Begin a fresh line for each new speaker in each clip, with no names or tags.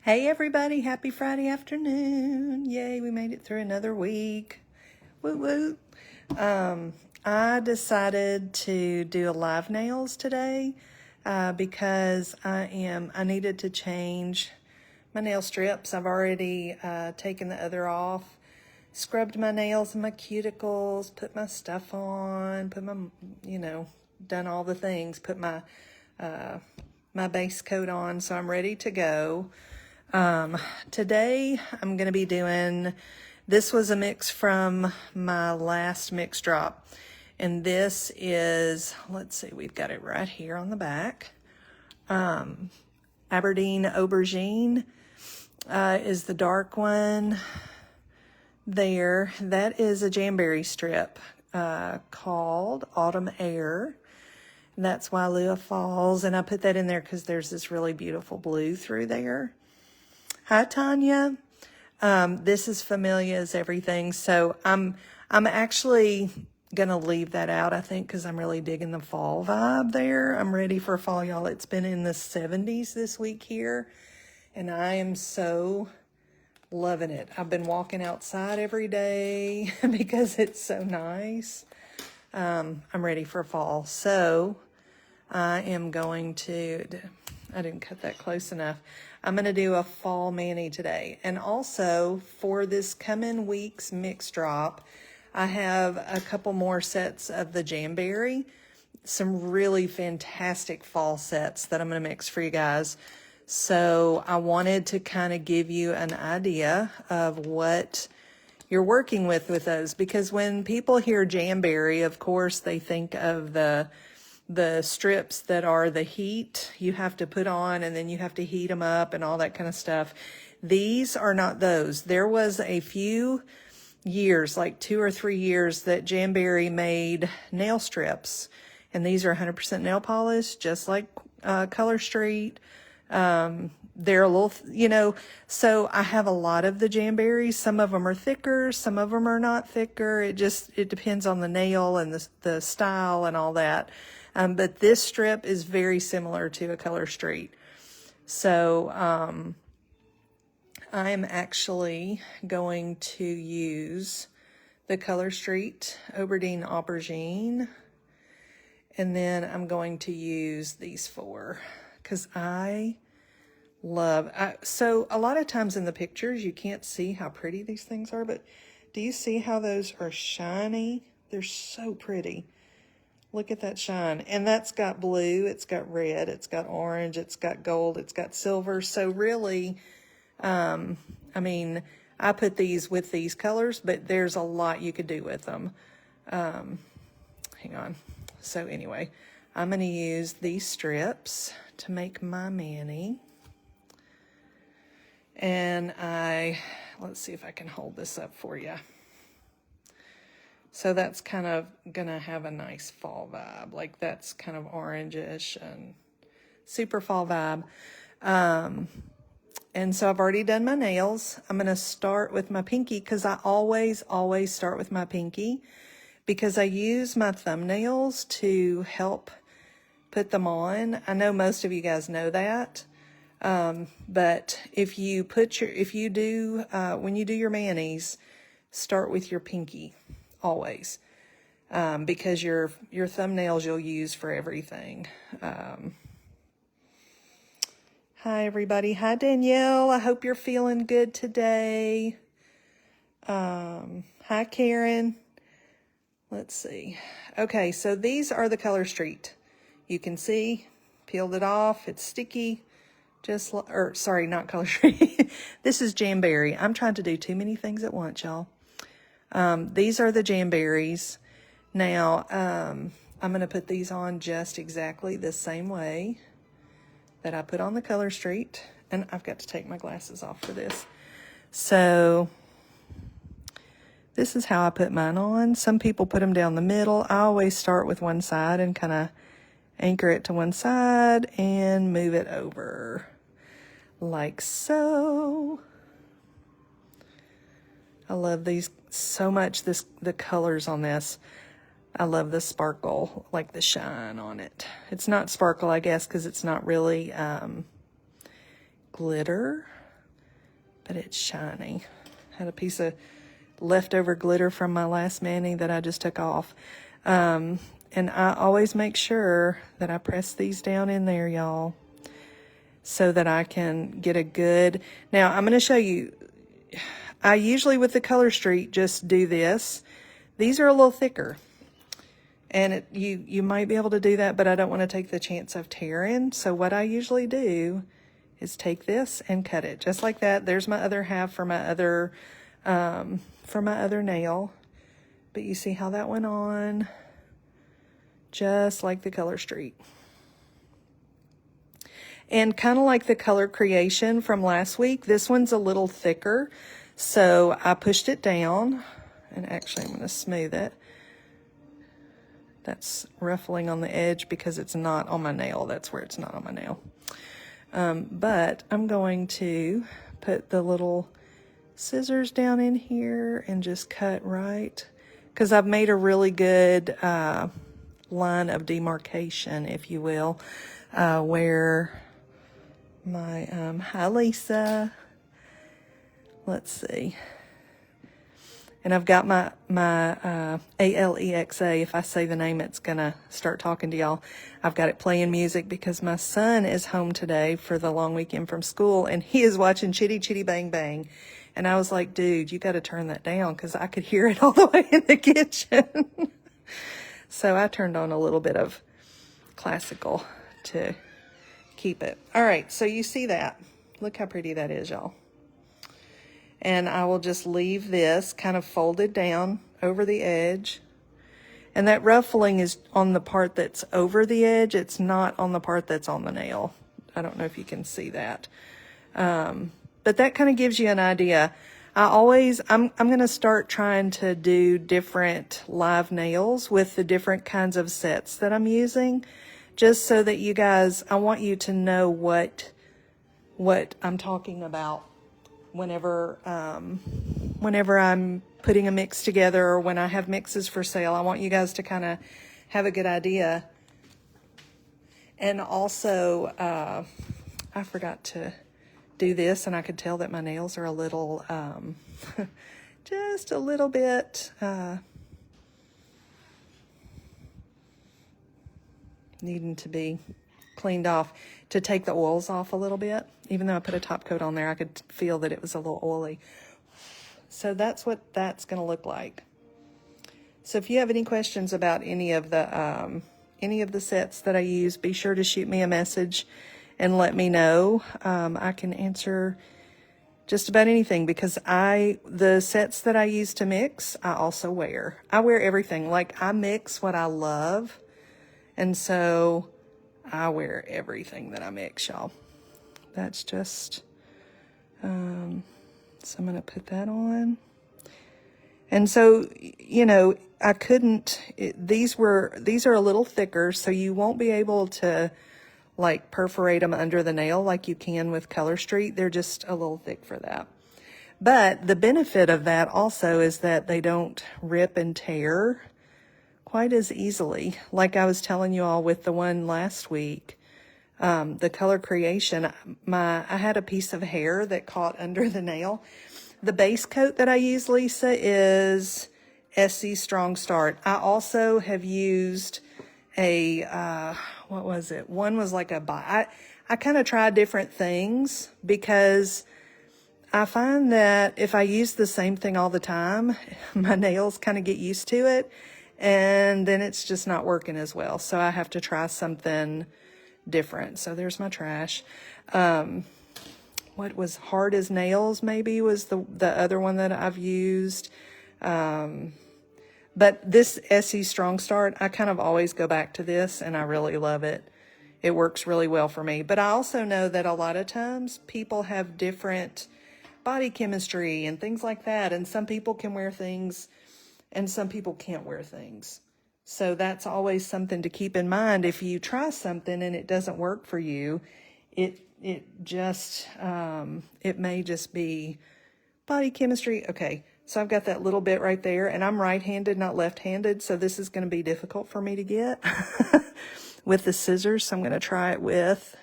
Hey everybody, happy Friday afternoon. Yay, we made it through another week. Woo woo. I decided to do a live nails today because I needed to change my nail strips. I've already taken the other off, scrubbed my nails and my cuticles, put my stuff on, put my, done all the things, put my base coat on, so I'm ready to go. Today I'm going to be doing, this was a mix from my last mix drop. And this is, let's see, we've got it right here on the back. Aberdeen Aubergine is the dark one there. That is a Jamberry strip called Autumn Air. And that's Wailua Falls. And I put that in there because there's this really beautiful blue through there. Hi, Tanya. This is Familia is Everything. So I'm actually going to leave that out, I think, because I'm really digging the fall vibe there. I'm ready for fall, y'all. It's been in the 70s this week here, and I am so loving it. I've been walking outside every day because it's so nice. I'm ready for fall. So I am going to, I didn't cut that close enough. I'm going to do a fall mani today. And also for this coming week's mix drop, I have a couple more sets of the Jamberry, some really fantastic fall sets that I'm going to mix for you guys. So I wanted to kind of give you an idea of what you're working with those, because when people hear Jamberry, of course, they think of the strips that are the heat you have to put on, and then you have to heat them up and all that kind of stuff. These are not those. There was a few years, like 2 or 3 years, that Jamberry made nail strips, and these are 100% nail polish, just like Color Street. They're a little, so I have a lot of the Jamberries. Some of them are thicker, some of them are not thicker. It depends on the nail and the style and all that. But this strip is very similar to a Color Street. So I'm actually going to use the Color Street Aberdeen Aubergine. And then I'm going to use these four because I love, so a lot of times in the pictures, you can't see how pretty these things are, but do you see how those are shiny? They're so pretty. Look at that shine. And that's got blue, it's got red, it's got orange, it's got gold, it's got silver. So really, I put these with these colors, but there's a lot you could do with them. Hang on. So anyway, I'm going to use these strips to make my mani. And let's see if I can hold this up for you. So that's kind of going to have a nice fall vibe. Like that's kind of orangish and super fall vibe. And so I've already done my nails. I'm going to start with my pinky because I always start with my pinky because I use my thumbnails to help put them on. I know most of you guys know that. But when you do your manis, start with your pinky, always. Because your thumbnails you'll use for everything. Hi everybody. Hi Danielle. I hope you're feeling good today. Hi Karen. Let's see. Okay, so these are the Color Street. You can see, peeled it off. It's sticky. Sorry, not Color Street. This is Jamberry. I'm trying to do too many things at once, y'all. These are the Jamberries. Now, I'm going to put these on just exactly the same way that I put on the Color Street. And I've got to take my glasses off for this. So, this is how I put mine on. Some people put them down the middle. I always start with one side and kind of anchor it to one side and move it over. Like so. I love these so much, the colors on this. I love the sparkle, like the shine on it. It's not sparkle, I guess, because it's not really glitter. but it's shiny. Had a piece of leftover glitter from my last mani that I just took off. And I always make sure that I press these down in there, y'all, so that I can get a good... Now, I'm going to show you. I usually, with the Color Street, just do this. These are a little thicker. And you might be able to do that, but I don't want to take the chance of tearing. So what I usually do is take this and cut it just like that. There's my other half for my other nail. But you see how that went on? Just like the Color Street. And kind of like the Color Creation from last week, this one's a little thicker. So I pushed it down, and actually I'm going to smooth it. That's ruffling on the edge because it's not on my nail. That's where it's not on my nail. But I'm going to put the little scissors down in here and just cut right, because I've made a really good line of demarcation, if you will, where my, hi Lisa, let's see. And I've got my Alexa. If I say the name, it's going to start talking to y'all. I've got it playing music because my son is home today for the long weekend from school, and he is watching Chitty Chitty Bang Bang. And I was like, dude, you got to turn that down, because I could hear it all the way in the kitchen. So I turned on a little bit of classical to keep it. All right, so you see that. Look how pretty that is, y'all. And I will just leave this kind of folded down over the edge. And that ruffling is on the part that's over the edge. It's not on the part that's on the nail. I don't know if you can see that. But that kind of gives you an idea. I'm going to start trying to do different live nails with the different kinds of sets that I'm using. Just so that you guys, I want you to know what I'm talking about. Whenever I'm putting a mix together, or when I have mixes for sale, I want you guys to kind of have a good idea. And also, I forgot to do this, and I could tell that my nails are a little, just a little bit, needing to be cleaned off, to take the oils off a little bit. Even though I put a top coat on there, I could feel that it was a little oily. So that's what that's going to look like. So if you have any questions about any of the sets that I use, be sure to shoot me a message and let me know. I can answer just about anything, because the sets that I use to mix, I also wear. I wear everything. Like, I mix what I love, and so I wear everything that I mix, y'all. That's just, so I'm going to put that on. And so, you know, these are a little thicker, so you won't be able to like perforate them under the nail like you can with Color Street. They're just a little thick for that. But the benefit of that also is that they don't rip and tear quite as easily. Like I was telling you all with the one last week, the Color Creation, I had a piece of hair that caught under the nail. The base coat that I use, Lisa, is SC Strong Start. I also have used what was it? One was like I kind of try different things, because I find that if I use the same thing all the time, my nails kind of get used to it, and then it's just not working as well. So I have to try something different. So there's my trash. What was Hard as Nails maybe was the other one that I've used. But this SE Strong Start, I kind of always go back to this, and I really love it. It works really well for me. But I also know that a lot of times people have different body chemistry and things like that. And some people can wear things and some people can't wear things. So that's always something to keep in mind. If you try something and it doesn't work for you, it may just be body chemistry. Okay, so I've got that little bit right there, and I'm right-handed, not left-handed, so this is going to be difficult for me to get with the scissors. So I'm going to try it with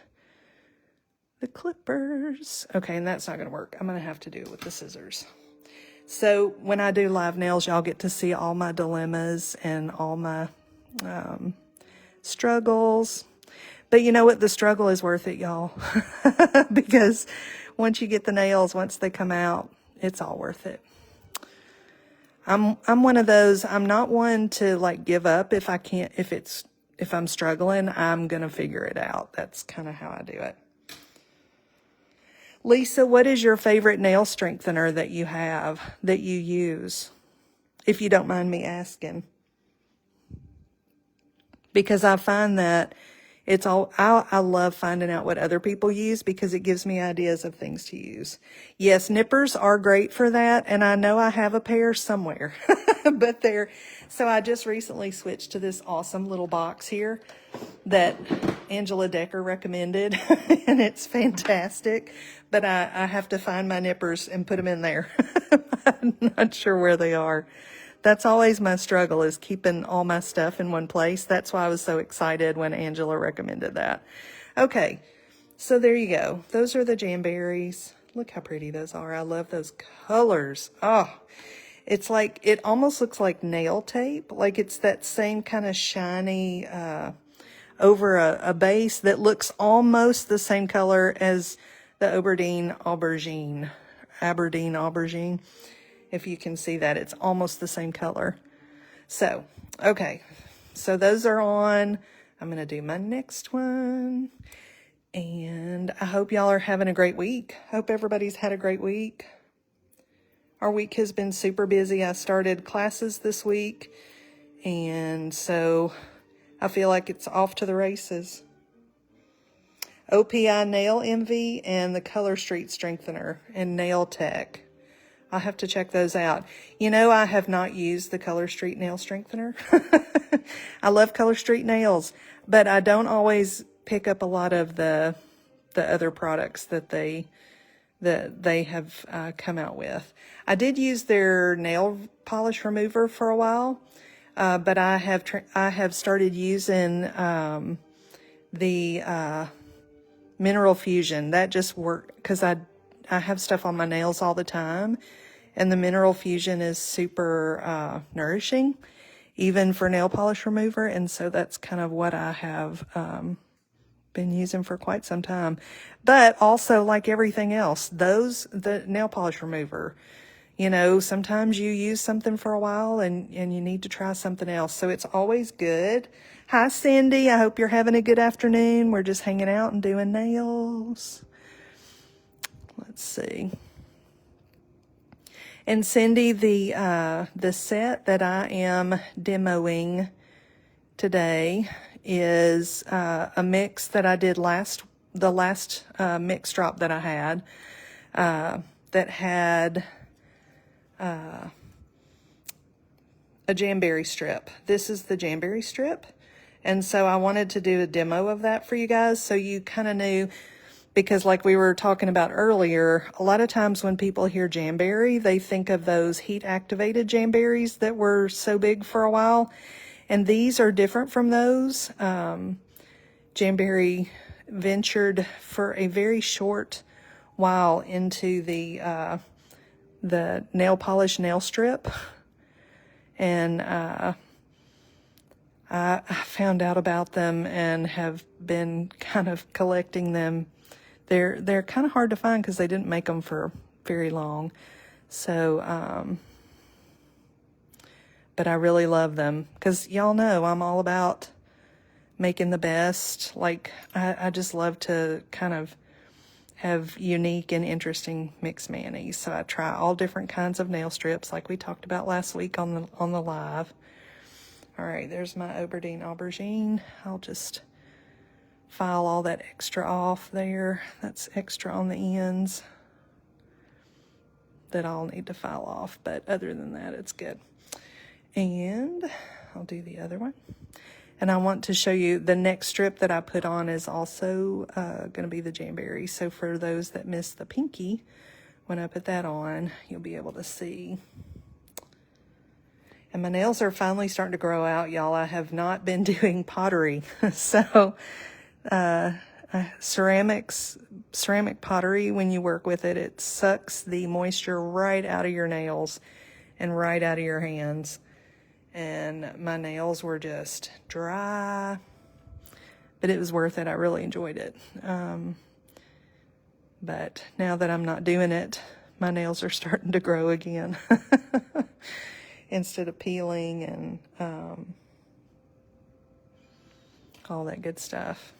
the clippers. Okay, and that's not going to work. I'm going to have to do it with the scissors. So when I do live nails, y'all get to see all my dilemmas and all my struggles. But you know what? The struggle is worth it, y'all. Because once you get the nails, once they come out, it's all worth it. I'm one of those, I'm not one to like give up if I can't, if I'm struggling, I'm going to figure it out. That's kind of how I do it. Lisa, what is your favorite nail strengthener that you have, that you use? If you don't mind me asking. Because I find that it's all, I love finding out what other people use because it gives me ideas of things to use. Yes, nippers are great for that. And I know I have a pair somewhere, but so I just recently switched to this awesome little box here that Angela Decker recommended, and it's fantastic, but I have to find my nippers and put them in there. I'm not sure where they are. That's always my struggle, is keeping all my stuff in one place. That's why I was so excited when Angela recommended that. Okay, so there you go. Those are the Jamberries. Look how pretty those are. I love those colors. Oh, it's like, it almost looks like nail tape. Like it's that same kind of shiny, over a base that looks almost the same color as the Aberdeen Aubergine. If you can see that, it's almost the same color. So, okay. So those are on. I'm going to do my next one. And I hope y'all are having a great week. Hope everybody's had a great week. Our week has been super busy. I started classes this week. And so I feel like it's off to the races. OPI Nail Envy and the Color Street Strengthener and Nail Tech. I'll have to check those out. You know, I have not used the Color Street Nail Strengthener. I love Color Street nails, but I don't always pick up a lot of the other products that they have come out with. I did use their nail polish remover for a while, but I have started using the Mineral Fusion. That just worked because I have stuff on my nails all the time, and the Mineral Fusion is super nourishing, even for nail polish remover, and so that's kind of what I have been using for quite some time. But also, like everything else, the nail polish remover, you know, sometimes you use something for a while and you need to try something else, so it's always good. Hi, Cindy. I hope you're having a good afternoon. We're just hanging out and doing nails. Let's see. And Cindy, the set that I am demoing today is a mix that I did the last mix drop that I had, that had a Jamberry strip. This is the Jamberry strip. And so I wanted to do a demo of that for you guys so you kind of knew. Because like we were talking about earlier, a lot of times when people hear Jamberry, they think of those heat-activated Jamberries that were so big for a while. And these are different from those. Jamberry ventured for a very short while into the nail polish nail strip. And I found out about them and have been kind of collecting them. They're kind of hard to find because they didn't make them for very long. So, but I really love them because y'all know I'm all about making the best. Like, I just love to kind of have unique and interesting mixed manis. So I try all different kinds of nail strips like we talked about last week on the live. All right, there's my Aberdeen Aubergine. I'll just file all that extra off there. That's extra on the ends that I'll need to file off, but other than that, it's good. And I'll do the other one. And I want to show you the next strip that I put on is also going to be the Jamberry. So for those that missed the pinky, when I put that on, you'll be able to see. And my nails are finally starting to grow out, y'all. I have not been doing pottery. So I ceramic pottery, when you work with it, it sucks the moisture right out of your nails and right out of your hands. And my nails were just dry, but it was worth it. I really enjoyed it. But now that I'm not doing it, my nails are starting to grow again instead of peeling and all that good stuff.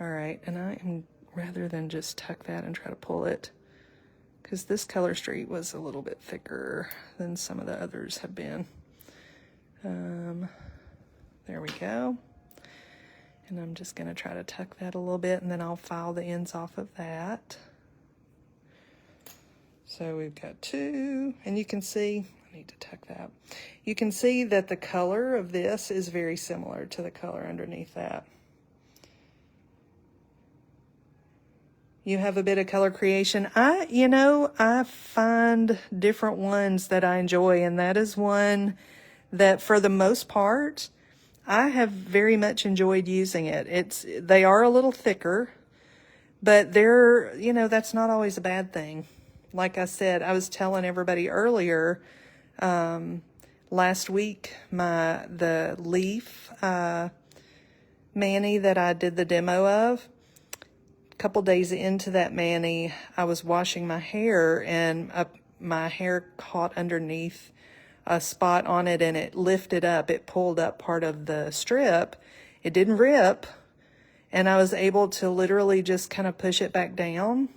All right, and I am, rather than just tuck that and try to pull it, because this color street was a little bit thicker than some of the others have been. There we go. And I'm just going to try to tuck that a little bit, and then I'll file the ends off of that. So we've got two, and you can see, I need to tuck that. You can see that the color of this is very similar to the color underneath that. You have a bit of color creation. I find different ones that I enjoy, and that is one that for the most part, I have very much enjoyed using it. They are a little thicker, but that's not always a bad thing. Like I said, I was telling everybody earlier, last week, the leaf mani that I did the demo of, a couple days into that mani, I was washing my hair, and my hair caught underneath a spot on it, and it lifted up. It pulled up part of the strip. It didn't rip, and I was able to literally just kind of push it back down.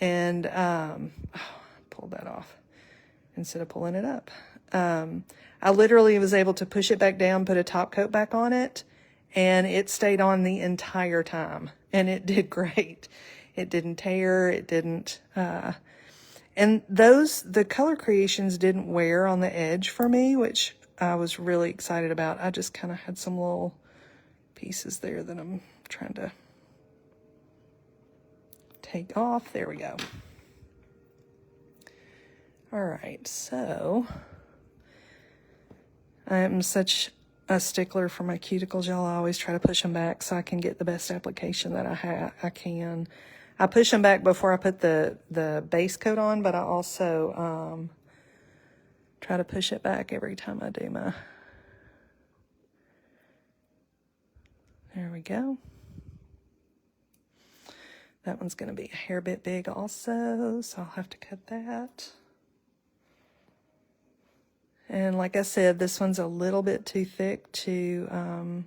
And pulled that off instead of pulling it up. I literally was able to push it back down, put a top coat back on it, and it stayed on the entire time, and it did great. It didn't tear. It didn't. And the color creations didn't wear on the edge for me, which I was really excited about. I just kind of had some little pieces there that I'm trying to take off. There we go. All right, so I am such a stickler for my cuticles, y'all. I always try to push them back so I can get the best application that I can. I push them back before I put the base coat on, but I also try to push it back every time I do my... There we go. That one's going to be a hair bit big also, so I'll have to cut that. And like I said, this one's a little bit too thick to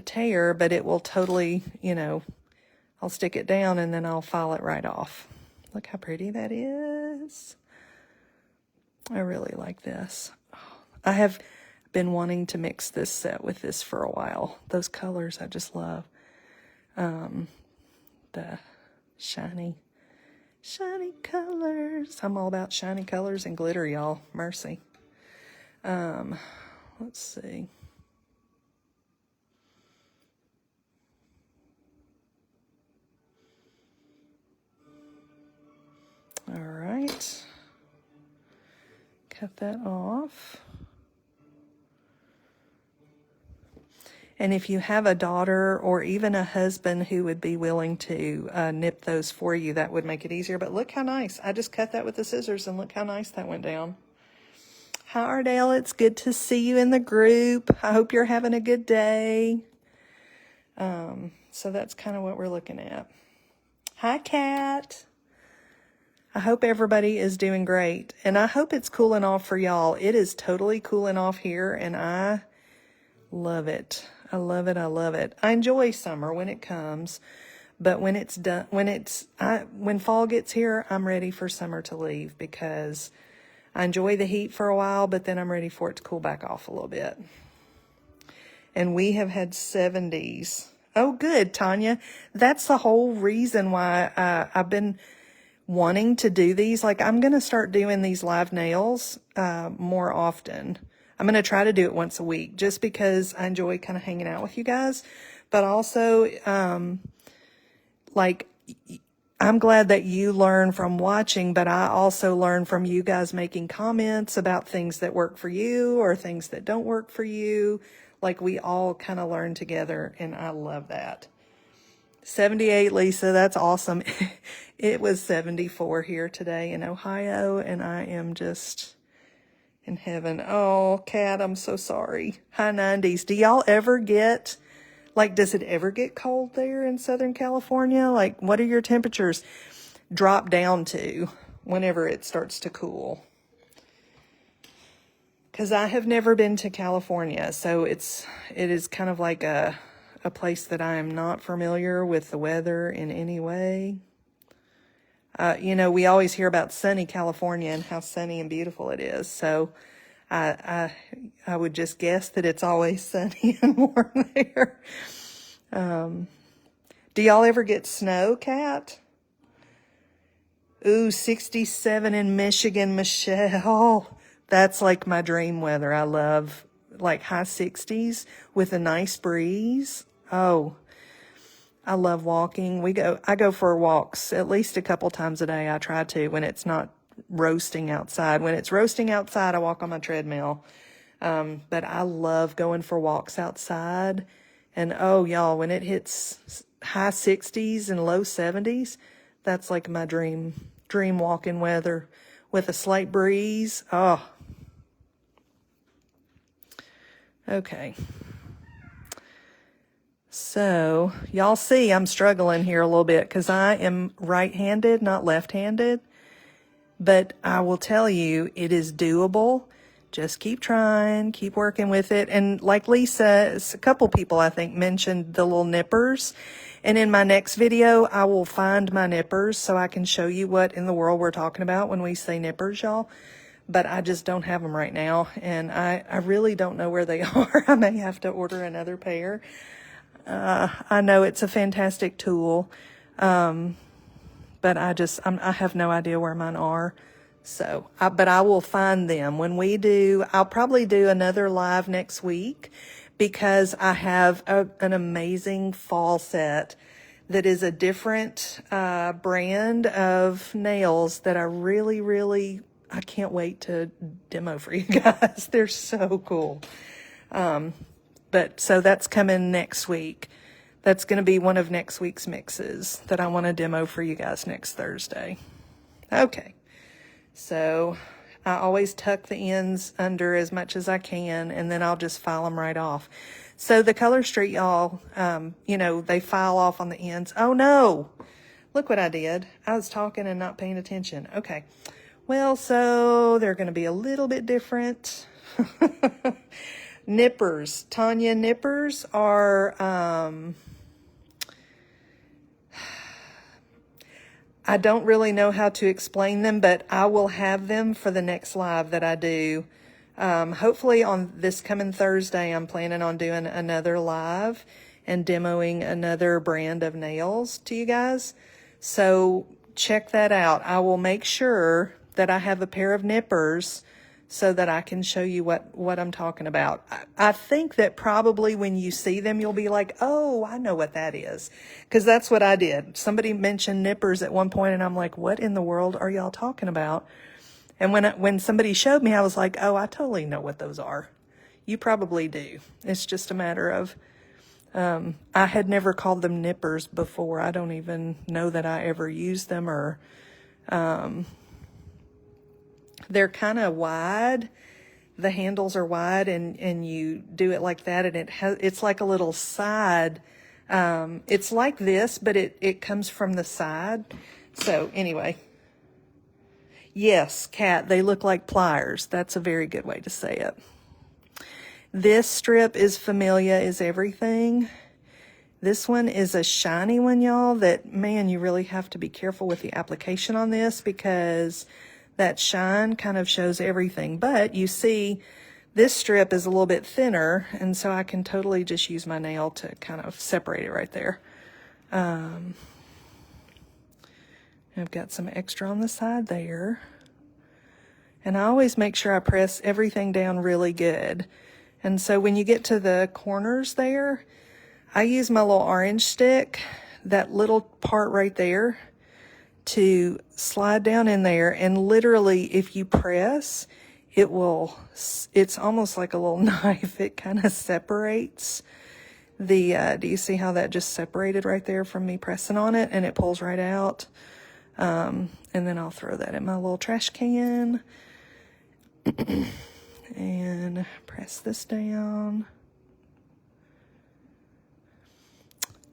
tear, but it will totally, I'll stick it down and then I'll file it right off. Look how pretty that is. I really like this. I have been wanting to mix this set with this for a while. Those colors I just love. The shiny colors. I'm all about shiny colors and glitter, y'all. Mercy. Let's see. All right. Cut that off. And if you have a daughter or even a husband who would be willing to nip those for you, that would make it easier. But look how nice. I just cut that with the scissors, and look how nice that went down. Hi, Ardell. It's good to see you in the group. I hope you're having a good day. So that's kind of what we're looking at. Hi, Kat. I hope everybody is doing great. And I hope it's cooling off for y'all. It is totally cooling off here, and I love it. I love it. I love it. I enjoy summer when it comes, but when it's done, when fall gets here, I'm ready for summer to leave because I enjoy the heat for a while, but then I'm ready for it to cool back off a little bit. And we have had 70s. Oh, good, Tanya. That's the whole reason why I've been wanting to do these. Like, I'm going to start doing these live nails more often. I'm going to try to do it once a week just because I enjoy kind of hanging out with you guys. But also, like, I'm glad that you learn from watching, but I also learn from you guys making comments about things that work for you or things that don't work for you. Like we all kind of learn together, and I love that. 78, Lisa, that's awesome. It was 74 here today in Ohio, and I am just in heaven. Oh, Kat, I'm so sorry. High 90s. Do y'all ever get, like, does it ever get cold there in Southern California? Like, what are your temperatures drop down to whenever it starts to cool? Because I have never been to California, so it is kind of like a place that I am not familiar with the weather in any way. You know, we always hear about sunny California and how sunny and beautiful it is. So I would just guess that it's always sunny and warm there. Do y'all ever get snow, Kat? Ooh, 67 in Michigan, Michelle. That's like my dream weather. I love like high 60s with a nice breeze. Oh, I love walking. I go for walks at least a couple times a day. I try to when it's not roasting outside. When it's roasting outside, I walk on my treadmill. But I love going for walks outside. And oh, y'all, when it hits high 60s and low 70s, that's like my dream walking weather with a slight breeze. Oh, okay. So, y'all see I'm struggling here a little bit because I am right-handed, not left-handed. But I will tell you, it is doable. Just keep trying, keep working with it. And like Lisa, a couple people I think mentioned the little nippers. And in my next video, I will find my nippers so I can show you what in the world we're talking about when we say nippers, y'all. But I just don't have them right now. And I really don't know where they are. I may have to order another pair. I know it's a fantastic tool, but I have no idea where mine are. So, but I will find them when we do. I'll probably do another live next week because I have an amazing fall set that is a different brand of nails that I really, I can't wait to demo for you guys. They're so cool. But so that's coming next week. That's going to be one of next week's mixes that I want to demo for you guys next Thursday. Okay. So I always tuck the ends under as much as I can, and then I'll just file them right off. So the Color Street, y'all, you know, they file off on the ends. Oh, no. Look what I did. I was talking and not paying attention. Okay. Well, so they're going to be a little bit different. Nippers. Tanya, nippers are, I don't really know how to explain them, but I will have them for the next live that I do. Hopefully on this coming Thursday, I'm planning on doing another live and demoing another brand of nails to you guys. So check that out. I will make sure that I have a pair of nippers so that I can show you what I'm talking about. I think that probably when you see them, you'll be like, oh, I know what that is. Because that's what I did. Somebody mentioned nippers at one point, and I'm like, what in the world are y'all talking about? And when somebody showed me, I was like, oh, I totally know what those are. You probably do. It's just a matter of, I had never called them nippers before. I don't even know that I ever used them or, they're kind of wide. The handles are wide, and you do it like that, and it's like a little side. It's like this, but it comes from the side. So anyway, yes, Kat, they look like pliers. That's a very good way to say it. This strip is Familia is Everything. This one is a shiny one, y'all, that, man, you really have to be careful with the application on this because that shine kind of shows everything. But you see, this strip is a little bit thinner, and so I can totally just use my nail to kind of separate it right there. I've got some extra on the side there. And I always make sure I press everything down really good. And so when you get to the corners there, I use my little orange stick, that little part right there. to slide down in there, and literally if you press, it's almost like a little knife. It kind of separates the, do you see how that just separated right there from me pressing on it, and it pulls right out? And then I'll throw that in my little trash can and press this down.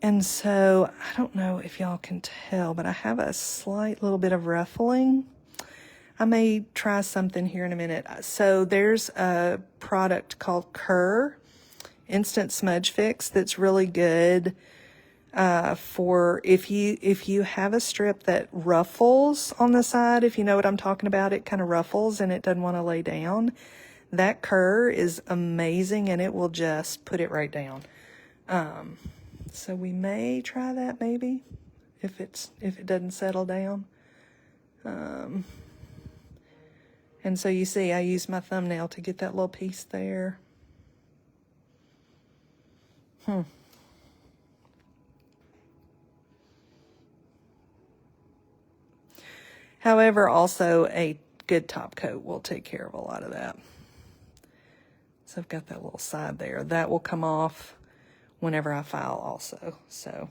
And so, I don't know if y'all can tell, but I have a slight little bit of ruffling. I may try something here in a minute. So there's a product called Kerr Instant Smudge Fix that's really good for if you have a strip that ruffles on the side, if you know what I'm talking about, it kind of ruffles and it doesn't want to lay down. That Kerr is amazing, and it will just put it right down. So we may try that maybe if it doesn't settle down. And so you see, I use my thumbnail to get that little piece there. However, also a good top coat will take care of a lot of that. So I've got that little side there. That will come off whenever I file also. So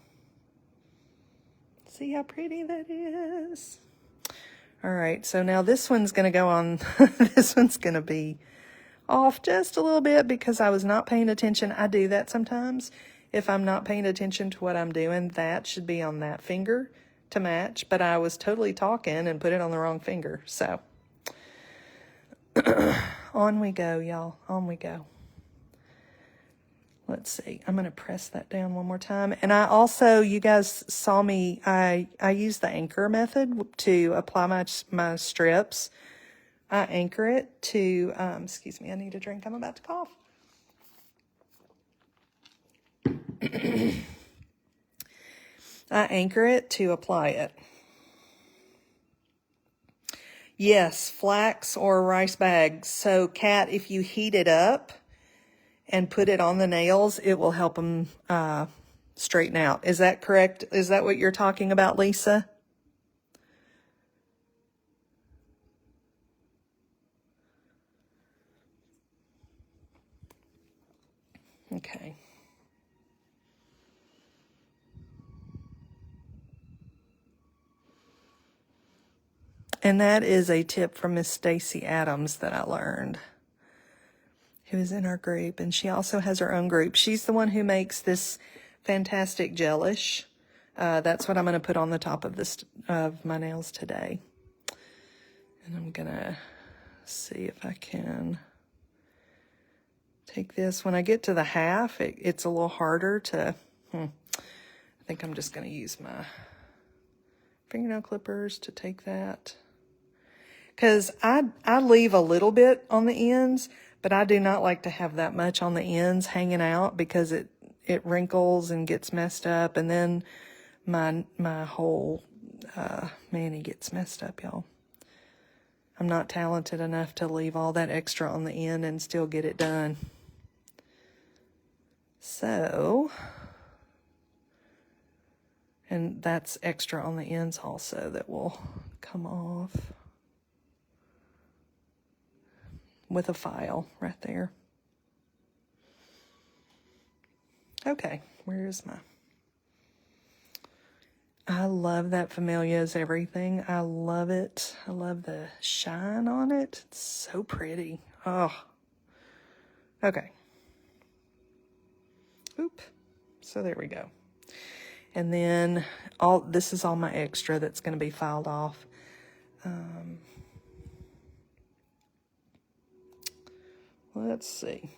see how pretty that is. All right, so now this one's going to go on. This one's going to be off just a little bit because I was not paying attention. I do that sometimes. If I'm not paying attention to what I'm doing, that should be on that finger to match, but I was totally talking and put it on the wrong finger. So on we go, y'all. On we go. Let's see. I'm going to press that down one more time. And I also, you guys saw me, I use the anchor method to apply my strips. I anchor it to, excuse me, I need a drink. I'm about to cough. I anchor it to apply it. Yes, flax or rice bags. So, Kat, if you heat it up and put it on the nails, it will help them straighten out. Is that correct? Is that what you're talking about, Lisa? Okay. And that is a tip from Miss Stacy Adams that I learned, who is in our group, and she also has her own group. She's the one who makes this fantastic gelish. That's what I'm going to put on the top of my nails today. And I'm going to see if I can take this. When I get to the half, it's a little harder to, I think I'm just going to use my fingernail clippers to take that. Because I leave a little bit on the ends, but I do not like to have that much on the ends hanging out because it wrinkles and gets messed up, and then my whole mani gets messed up, y'all. I'm not talented enough to leave all that extra on the end and still get it done. So, and that's extra on the ends also that will come off with a file right there. Okay, where's my... I love that Familia's everything. I love it. I love the shine on it. It's so pretty. Oh. Okay. Oop. So there we go. And then this is all my extra that's going to be filed off. Let's see.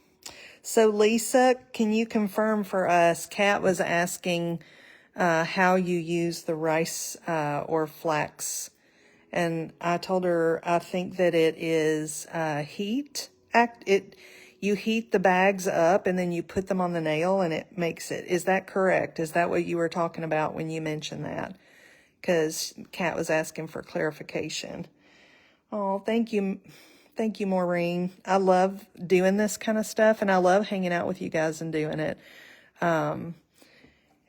So Lisa, can you confirm for us, Kat was asking how you use the rice or flax. And I told her I think that it is heat. You heat the bags up and then you put them on the nail and it makes it. Is that correct? Is that what you were talking about when you mentioned that? Because Kat was asking for clarification. Oh, thank you. Thank you, Maureen. I love doing this kind of stuff, and I love hanging out with you guys and doing it.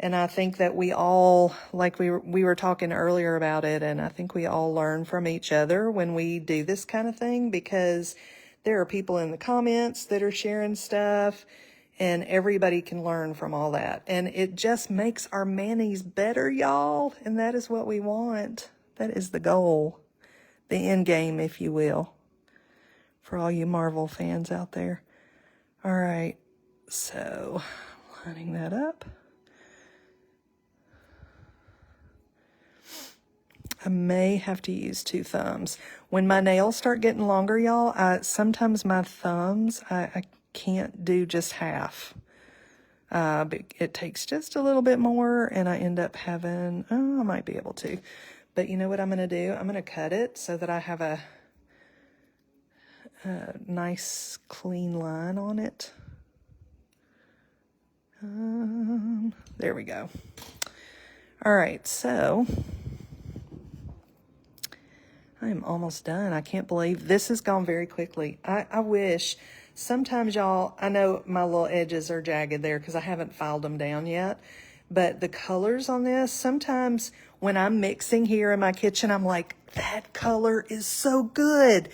And I think that we all, like we were talking earlier about it, and I think we all learn from each other when we do this kind of thing, because there are people in the comments that are sharing stuff, and everybody can learn from all that. And it just makes our manis better, y'all. And that is what we want. That is the goal, the end game, if you will, for all you Marvel fans out there. All right, so lining that up. I may have to use 2 thumbs. When my nails start getting longer, y'all, sometimes my thumbs, I can't do just half. But it takes just a little bit more, and I end up having, I might be able to. But you know what I'm going to do? I'm going to cut it so that I have a nice clean line on it. There we go. All right, so I am almost done. I can't believe this has gone very quickly. I wish sometimes, y'all, I know my little edges are jagged there because I haven't filed them down yet, but the colors on this, sometimes when I'm mixing here in my kitchen, I'm like, that color is so good,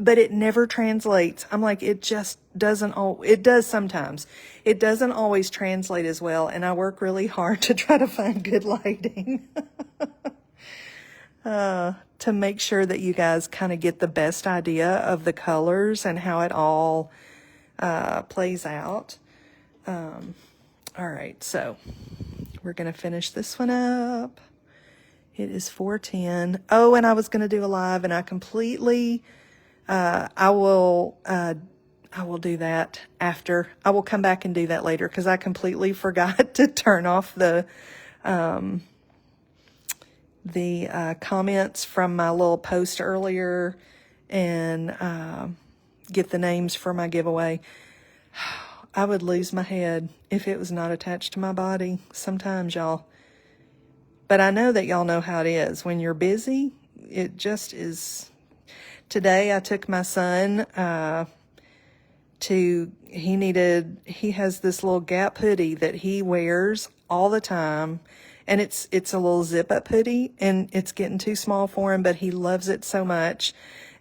but it never translates. I'm like, it just doesn't, it does sometimes. It doesn't always translate as well, and I work really hard to try to find good lighting. To make sure that you guys kind of get the best idea of the colors and how it all plays out. All right, so we're going to finish this one up. It is 4:10. Oh, and I was going to do a live, and I completely, I will do that after. I will come back and do that later because I completely forgot to turn off the comments from my little post earlier and get the names for my giveaway. I would lose my head if it was not attached to my body sometimes, y'all. But I know that y'all know how it is. When you're busy, it just is. Today I took my son he has this little Gap hoodie that he wears all the time. And it's a little zip-up hoodie, and it's getting too small for him, but he loves it so much.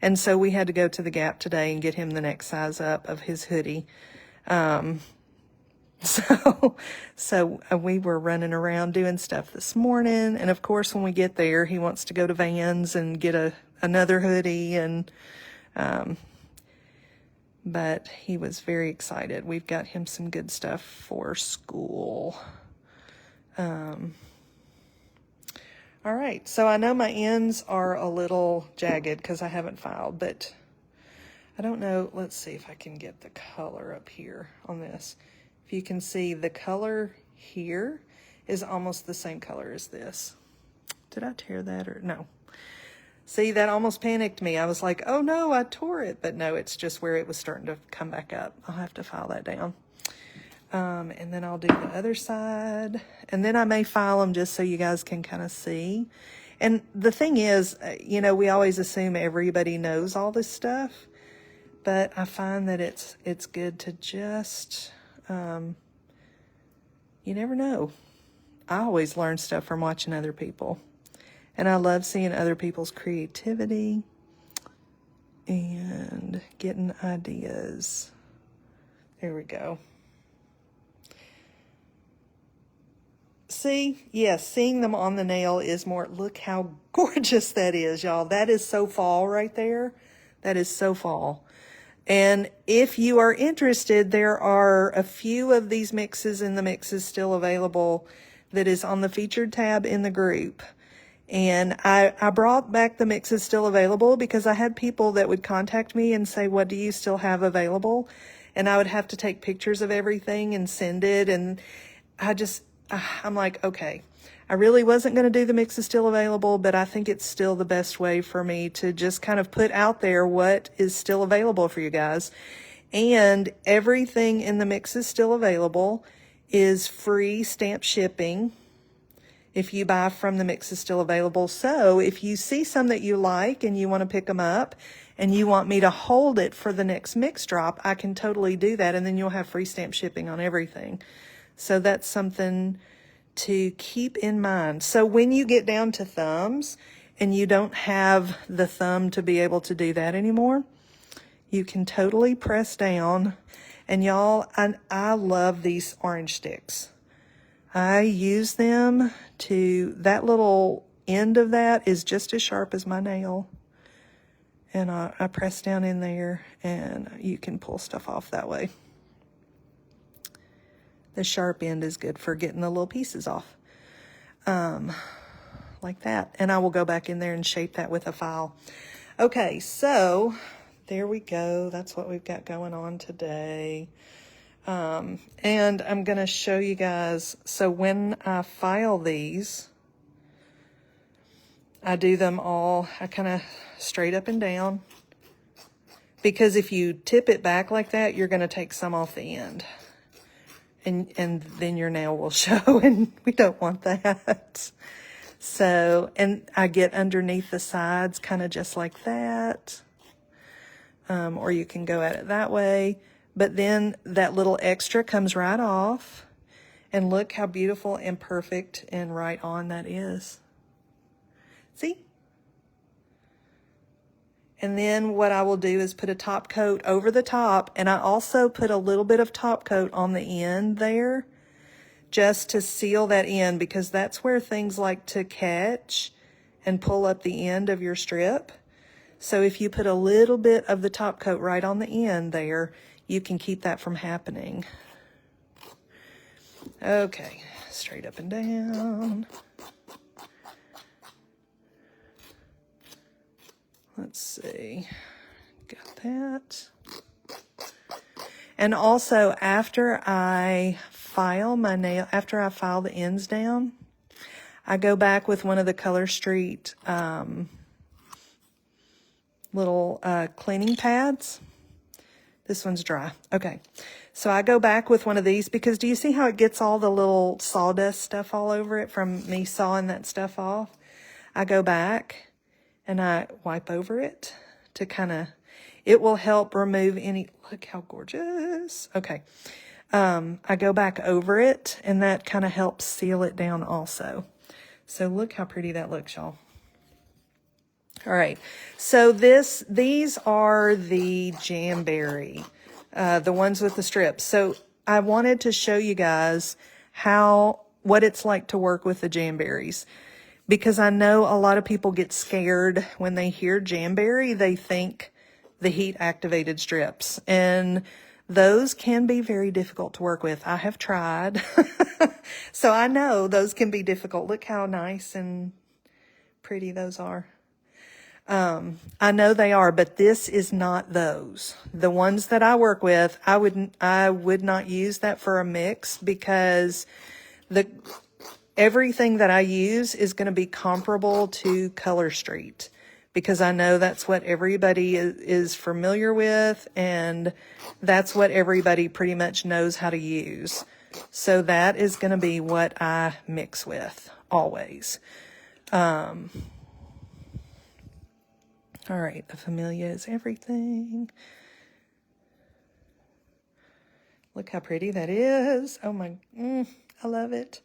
And so we had to go to the Gap today and get him the next size up of his hoodie. So we were running around doing stuff this morning. And, of course, when we get there, he wants to go to Vans and get another hoodie. And but he was very excited. We've got him some good stuff for school. All right, so I know my ends are a little jagged because I haven't filed, but I don't know. Let's see if I can get the color up here on this. If you can see, the color here is almost the same color as this. Did I tear that or no? See, that almost panicked me. I was like, oh no, I tore it. But no, it's just where it was starting to come back up. I'll have to file that down. And then I'll do the other side, and then I may file them just so you guys can kind of see. And the thing is, you know, we always assume everybody knows all this stuff, but I find that it's good to just, you never know. I always learn stuff from watching other people, and I love seeing other people's creativity and getting ideas. There we go. See, yes, seeing them on the nail is more, look how gorgeous that is, y'all. That is so fall right there. That is so fall. And if you are interested, there are a few of these mixes in the mixes still available that is on the featured tab in the group. And I brought back the mixes still available because I had people that would contact me and say, what do you still have available? And I would have to take pictures of everything and send it. And I'm like, okay, I really wasn't going to do the mixes still available, but I think it's still the best way for me to just kind of put out there what is still available for you guys. And everything in the mixes still available is free stamp shipping if you buy from the mixes still available. So if you see some that you like and you want to pick them up and you want me to hold it for the next mix drop, I can totally do that. And then you'll have free stamp shipping on everything. So that's something to keep in mind. So when you get down to thumbs and you don't have the thumb to be able to do that anymore, you can totally press down. And y'all, I love these orange sticks. I use them to, that little end of that is just as sharp as my nail. And I press down in there and you can pull stuff off that way. The sharp end is good for getting the little pieces off. Like that. And I will go back in there and shape that with a file. Okay, so there we go. That's what we've got going on today. And I'm going to show you guys. So when I file these, I do them all, I kind of straight up and down. Because if you tip it back like that, you're going to take some off the end. And then your nail will show, and we don't want that. So, and I get underneath the sides kind of just like that. Or you can go at it that way. But then that little extra comes right off. And look how beautiful and perfect and right on that is. See? And then what I will do is put a top coat over the top. And I also put a little bit of top coat on the end there, just to seal that in, because that's where things like to catch and pull up the end of your strip. So if you put a little bit of the top coat right on the end there, you can keep that from happening. Okay, straight up and down. Let's see, got that. And also after I file my nail, after I file the ends down, I go back with one of the Color Street little cleaning pads. This one's dry. Okay. So I go back with one of these because do you see how it gets all the little sawdust stuff all over it from me sawing that stuff off? I go back and I wipe over it to kind of, it will help remove any, look how gorgeous. Okay. I go back over it and that kind of helps seal it down also. So look how pretty that looks, y'all. All right, so these are the Jamberry, the ones with the strips. So I wanted to show you guys what it's like to work with the Jamberries, because I know a lot of people get scared when they hear Jamberry. They think the heat activated strips, and those can be very difficult to work with. I have tried, so I know those can be difficult. Look how nice and pretty those are. I know they are, but this is not those. The ones that I work with, I would not use that for a mix, because everything that I use is going to be comparable to Color Street, because I know that's what everybody is familiar with, and that's what everybody pretty much knows how to use. So that is going to be what I mix with always. All right, the Familia is everything. Look how pretty that is. Oh my, I love it.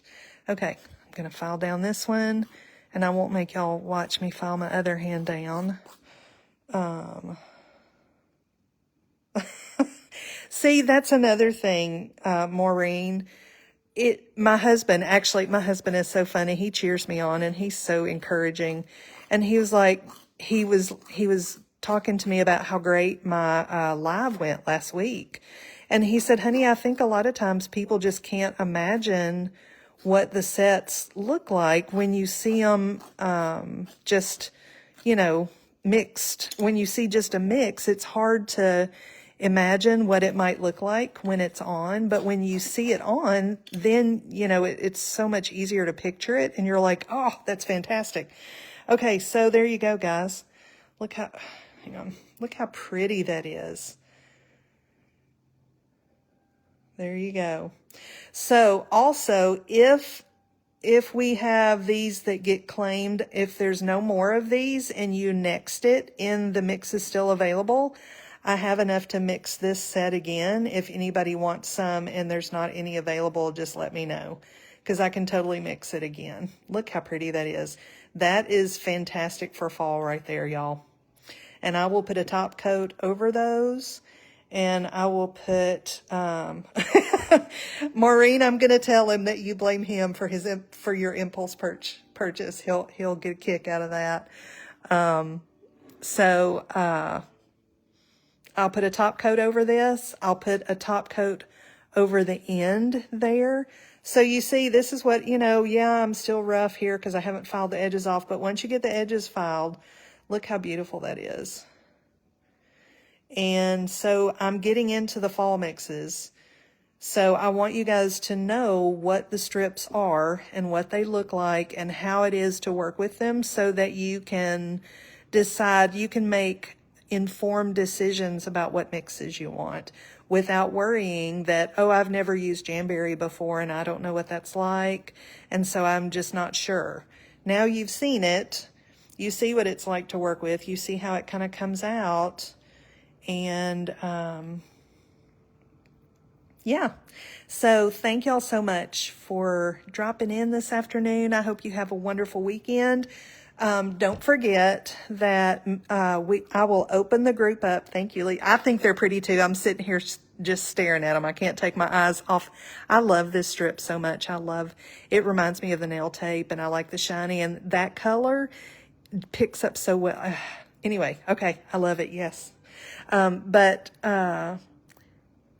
Okay, I'm gonna file down this one, and I won't make y'all watch me file my other hand down. See, that's another thing, Maureen. My husband is so funny. He cheers me on, and he's so encouraging. And he was like, he was talking to me about how great my live went last week. And he said, honey, I think a lot of times people just can't imagine what the sets look like when you see them just, mixed. When you see just a mix, it's hard to imagine what it might look like when it's on. But when you see it on, then, it's so much easier to picture it. And you're like, oh, that's fantastic. Okay, so there you go, guys. Look how pretty that is. There you go. So also, if we have these that get claimed, if there's no more of these and you next it and the mix is still available, I have enough to mix this set again. If anybody wants some and there's not any available, just let me know, because I can totally mix it again. Look how pretty that is. That is fantastic for fall right there, y'all. And I will put a top coat over those. And I will put, Maureen, I'm going to tell him that you blame him for your impulse purchase. He'll get a kick out of that. I'll put a top coat over this. I'll put a top coat over the end there. So you see, this is what, yeah, I'm still rough here because I haven't filed the edges off. But once you get the edges filed, look how beautiful that is. And so I'm getting into the fall mixes. So I want you guys to know what the strips are and what they look like and how it is to work with them so that you can decide, you can make informed decisions about what mixes you want without worrying that, oh, I've never used Jamberry before and I don't know what that's like. And so I'm just not sure. Now you've seen it. You see what it's like to work with. You see how it kind of comes out. And, yeah. So thank y'all so much for dropping in this afternoon. I hope you have a wonderful weekend. Don't forget that, I will open the group up. Thank you, Lee. I think they're pretty too. I'm sitting here just staring at them. I can't take my eyes off. I love this strip so much. It reminds me of the nail tape and I like the shiny and that color picks up so well. Anyway, okay. I love it. Yes.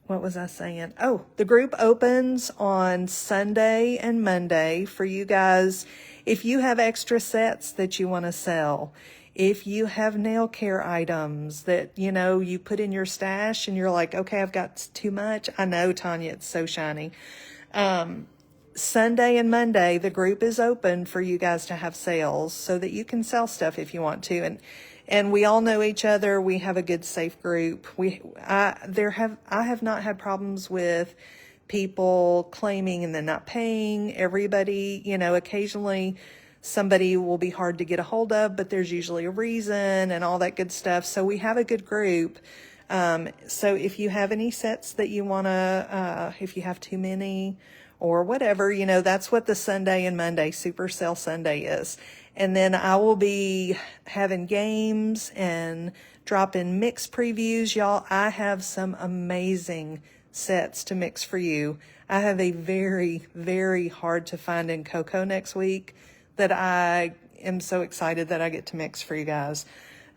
What was I saying? Oh, the group opens on Sunday and Monday for you guys. If you have extra sets that you want to sell, if you have nail care items that, you put in your stash and you're like, okay, I've got too much. I know, Tanya, it's so shiny. Sunday and Monday, the group is open for you guys to have sales so that you can sell stuff if you want to. And we all know each other. We have a good, safe group. I have not had problems with people claiming and then not paying. Everybody, occasionally somebody will be hard to get a hold of, but there's usually a reason and all that good stuff. So we have a good group. So if you have any sets that you want to, if you have too many or whatever, that's what the Sunday and Monday Super Sale Sunday is. And then I will be having games and dropping mix previews. Y'all, I have some amazing sets to mix for you. I have a very, very hard to find in Cocoa next week that I am so excited that I get to mix for you guys.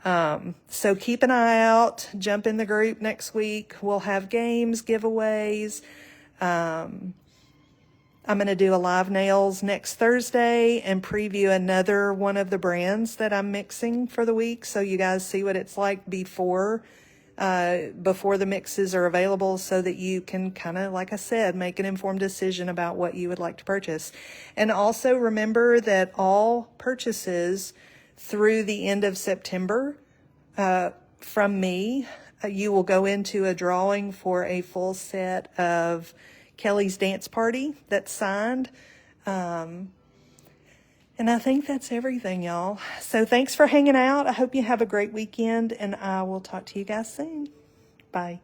So keep an eye out. Jump in the group next week. We'll have games, giveaways. I'm going to do a live nails next Thursday and preview another one of the brands that I'm mixing for the week. So you guys see what it's like before the mixes are available so that you can kind of, like I said, make an informed decision about what you would like to purchase. And also remember that all purchases through the end of September from me, you will go into a drawing for a full set of Kelly's Dance Party that's signed. And I think that's everything, y'all. So thanks for hanging out. I hope you have a great weekend, and I will talk to you guys soon. Bye.